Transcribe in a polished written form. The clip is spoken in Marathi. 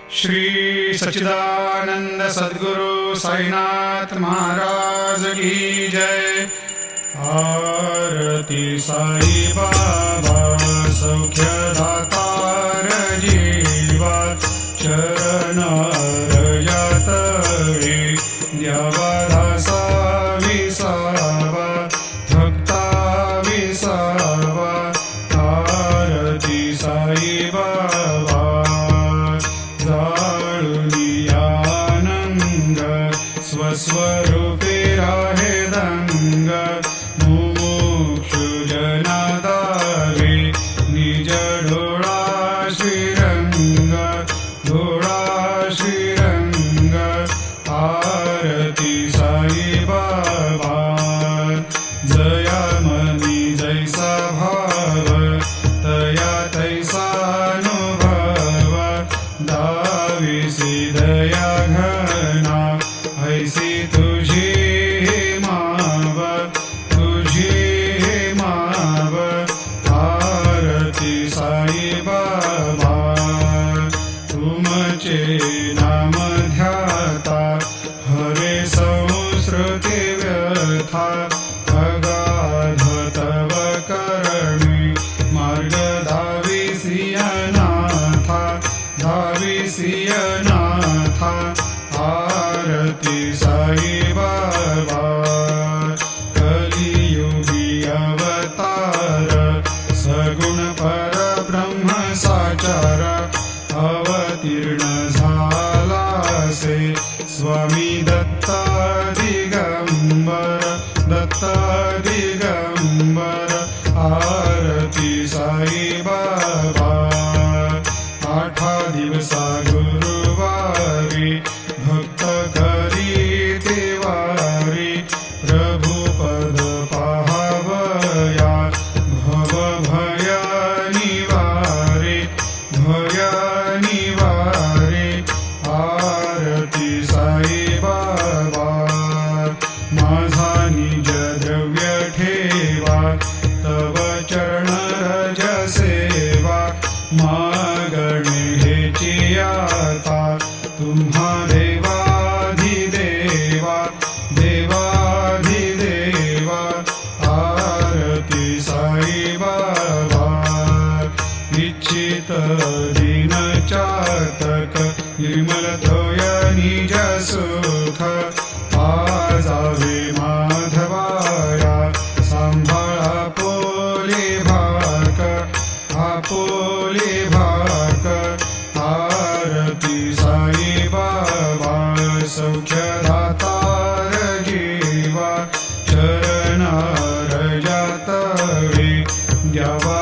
श्री सच्चिदानंद सद्गुरु साईनाथ महाराज की जय। आरती साई बाबा सौख्यदातार जीवा चरण रजतळी द्यावा दासा विसावा भक्ता विसावा। आरती साई बाबा जाळुनी आनंद स्वस्वरूपे राहे दंग मुमुक्षु जनादावे निज डोळा श्रीरंग डोळा श्रीरंग। आरती साई बाबा जया मनी जैसा भाव तया तैसा अनुभव दाविसी दया घना ऐसी तुझी माव तुझी माव। आरती साई बाबा तुमचे नाम ध्याता हरे संस्कृती व्यथा अगाध तव करणी मार्ग धाविसियनाथा धाविसियनाथा। आरती साई बाबा कलियुगी अवतार सगुण परब्रह्म साचार अवतीर्ण झालासे स्वामी दत्ता दिगंबर दत्ता दिगंबर। आरती साई बाबा आठा दिवसा गुरुवारी भक्त करी देवारी प्रभु पद पाहावया भव भय निवारे भय निवारे। आरती साई बाबा माझा निज द्रव्य ठेवा तव चरण रज सेवा मागणे हेची आता तुम्हा देवाधिदेवा देवाधिदेवा। आरती साई बाबा इच्छित दीन चातक निर्मल तोय निज सुख आजावे माधवाया सांभाळा पोले भाक आपोले भाक। आरती साई बाबा सौख्यदातार जीवा चरण रजतळी द्यावा